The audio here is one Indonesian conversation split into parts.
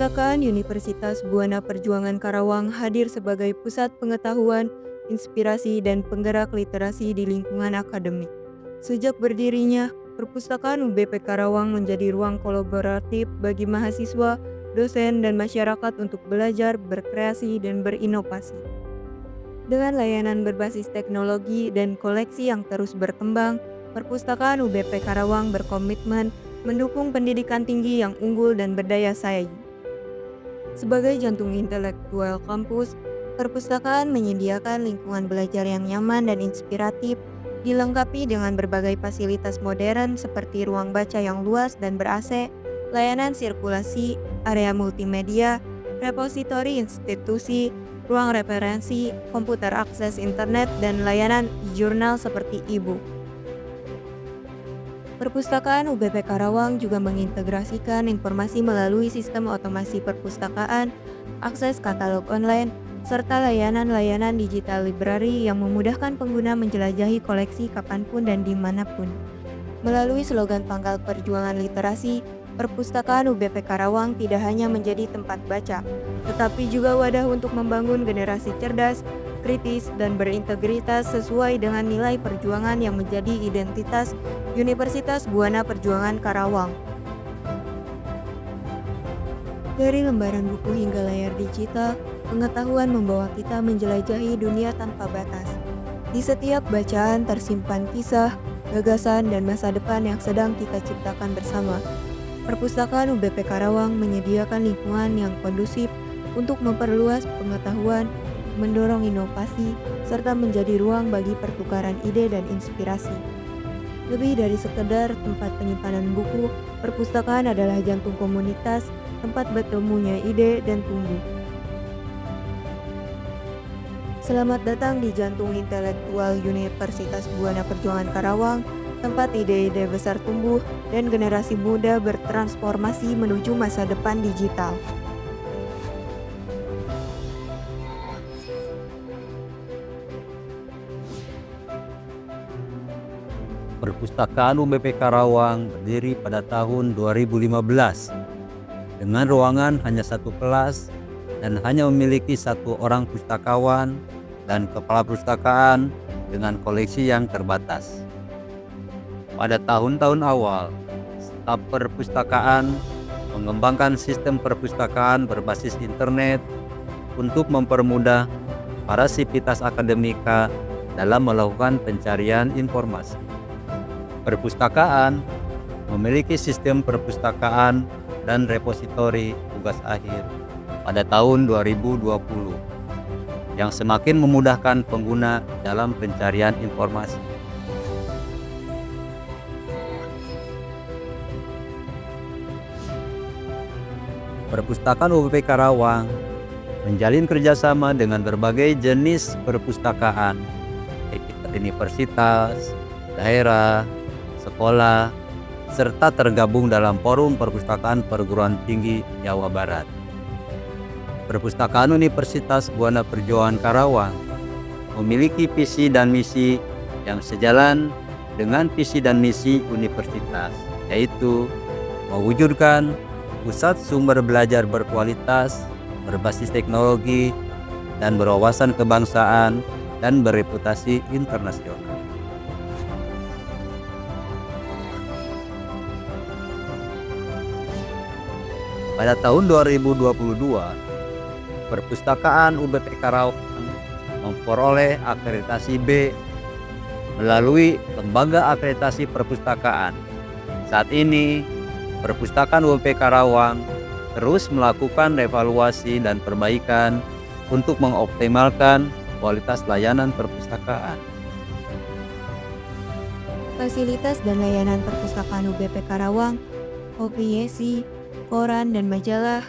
Perpustakaan Universitas Buana Perjuangan Karawang hadir sebagai pusat pengetahuan, inspirasi, dan penggerak literasi di lingkungan akademik. Sejak berdirinya, Perpustakaan UBP Karawang menjadi ruang kolaboratif bagi mahasiswa, dosen, dan masyarakat untuk belajar, berkreasi, dan berinovasi. Dengan layanan berbasis teknologi dan koleksi yang terus berkembang, Perpustakaan UBP Karawang berkomitmen mendukung pendidikan tinggi yang unggul dan berdaya saing. Sebagai jantung intelektual kampus, perpustakaan menyediakan lingkungan belajar yang nyaman dan inspiratif, dilengkapi dengan berbagai fasilitas modern seperti ruang baca yang luas dan ber-AC, layanan sirkulasi, area multimedia, repositori institusi, ruang referensi, komputer akses internet, dan layanan jurnal seperti e-book. Perpustakaan UBP Karawang juga mengintegrasikan informasi melalui sistem otomasi perpustakaan, akses katalog online, serta layanan-layanan digital library yang memudahkan pengguna menjelajahi koleksi kapanpun dan dimanapun. Melalui slogan Pangkal Perjuangan Literasi, Perpustakaan UBP Karawang tidak hanya menjadi tempat baca, tetapi juga wadah untuk membangun generasi cerdas, kritis, dan berintegritas sesuai dengan nilai perjuangan yang menjadi identitas Universitas Buana Perjuangan Karawang. Dari lembaran buku hingga layar digital, pengetahuan membawa kita menjelajahi dunia tanpa batas. Di setiap bacaan tersimpan kisah, gagasan, dan masa depan yang sedang kita ciptakan bersama. Perpustakaan UBP Karawang menyediakan lingkungan yang kondusif untuk memperluas pengetahuan, mendorong inovasi, serta menjadi ruang bagi pertukaran ide dan inspirasi. Lebih dari sekedar tempat penyimpanan buku, perpustakaan adalah jantung komunitas, tempat bertemunya ide dan tumbuh. Selamat datang di jantung intelektual Universitas Buana Perjuangan Karawang, tempat ide-ide besar tumbuh dan generasi muda bertransformasi menuju masa depan digital. Perpustakaan UBP Karawang berdiri pada tahun 2015 dengan ruangan hanya satu kelas dan hanya memiliki satu orang pustakawan dan kepala perpustakaan dengan koleksi yang terbatas. Pada tahun-tahun awal, staf perpustakaan mengembangkan sistem perpustakaan berbasis internet untuk mempermudah para sivitas akademika dalam melakukan pencarian informasi. Perpustakaan memiliki sistem perpustakaan dan repositori tugas akhir pada tahun 2020 yang semakin memudahkan pengguna dalam pencarian informasi. Perpustakaan UBP Karawang menjalin kerjasama dengan berbagai jenis perpustakaan, baik universitas, daerah, sekolah, serta tergabung dalam Forum Perpustakaan Perguruan Tinggi Jawa Barat. Perpustakaan Universitas Buana Perjuangan Karawang memiliki visi dan misi yang sejalan dengan visi dan misi universitas, yaitu mewujudkan pusat sumber belajar berkualitas, berbasis teknologi, dan berwawasan kebangsaan dan bereputasi internasional. Pada tahun 2022, Perpustakaan UBP Karawang memperoleh akreditasi B melalui Lembaga Akreditasi Perpustakaan. Saat ini, Perpustakaan UBP Karawang terus melakukan evaluasi dan perbaikan untuk mengoptimalkan kualitas layanan perpustakaan. Fasilitas dan layanan perpustakaan UBP Karawang, kopiesi, koran dan majalah,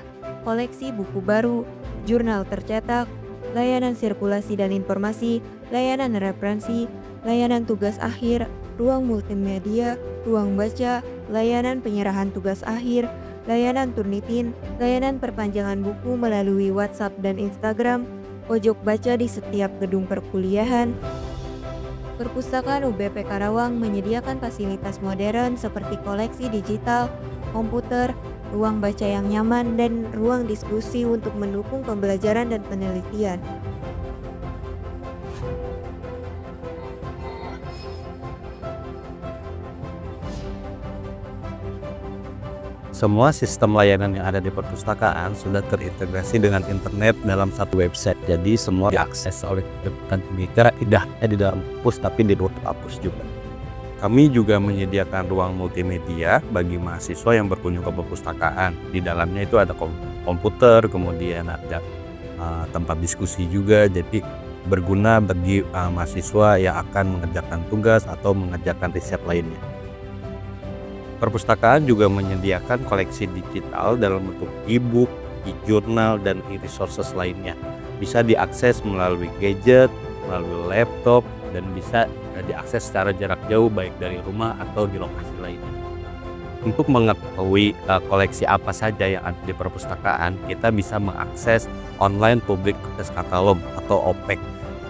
koleksi buku baru, jurnal tercetak, layanan sirkulasi dan informasi, layanan referensi, layanan tugas akhir, ruang multimedia, ruang baca, layanan penyerahan tugas akhir, layanan Turnitin, layanan perpanjangan buku melalui WhatsApp dan Instagram, pojok baca di setiap gedung perkuliahan. Perpustakaan UBP Karawang menyediakan fasilitas modern seperti koleksi digital, komputer, ruang baca yang nyaman, dan ruang diskusi untuk mendukung pembelajaran dan penelitian. Semua sistem layanan yang ada di perpustakaan sudah terintegrasi dengan internet dalam satu website. Jadi semua diakses oleh mitra tidak hanya di dalam kampus tapi di luar kampus juga. Kami juga menyediakan ruang multimedia bagi mahasiswa yang berkunjung ke perpustakaan. Di dalamnya itu ada komputer, kemudian ada tempat diskusi juga. Jadi berguna bagi mahasiswa yang akan mengerjakan tugas atau mengerjakan riset lainnya. Perpustakaan juga menyediakan koleksi digital dalam bentuk e-book, e-journal, dan e-resources lainnya. Bisa diakses melalui gadget, melalui laptop, dan bisa diakses secara jarak jauh baik dari rumah atau di lokasi lainnya. Untuk mengetahui koleksi apa saja yang ada di perpustakaan, kita bisa mengakses Online Public Access Catalog atau OPEC.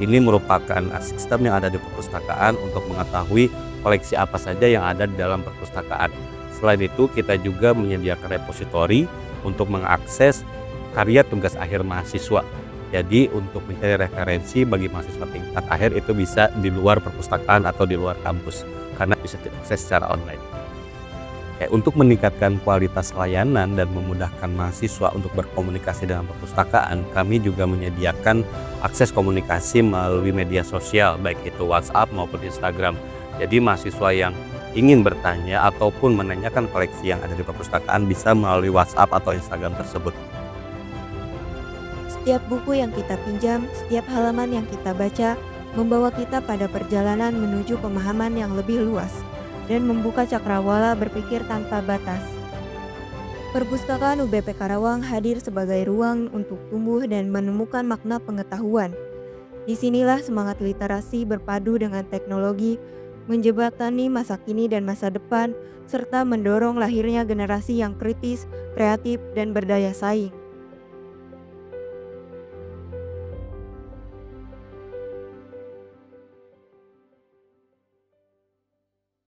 Ini merupakan sistem yang ada di perpustakaan untuk mengetahui koleksi apa saja yang ada di dalam perpustakaan. Selain itu, kita juga menyediakan repositori untuk mengakses karya tugas akhir mahasiswa. Jadi untuk mencari referensi bagi mahasiswa tingkat akhir itu bisa di luar perpustakaan atau di luar kampus karena bisa diakses secara online. Untuk meningkatkan kualitas layanan dan memudahkan mahasiswa untuk berkomunikasi dengan perpustakaan, kami juga menyediakan akses komunikasi melalui media sosial, baik itu WhatsApp maupun Instagram. Jadi mahasiswa yang ingin bertanya ataupun menanyakan koleksi yang ada di perpustakaan bisa melalui WhatsApp atau Instagram tersebut. Setiap buku yang kita pinjam, setiap halaman yang kita baca, membawa kita pada perjalanan menuju pemahaman yang lebih luas dan membuka cakrawala berpikir tanpa batas. Perpustakaan UBP Karawang hadir sebagai ruang untuk tumbuh dan menemukan makna pengetahuan. Disinilah semangat literasi berpadu dengan teknologi, menjembatani masa kini dan masa depan, serta mendorong lahirnya generasi yang kritis, kreatif, dan berdaya saing.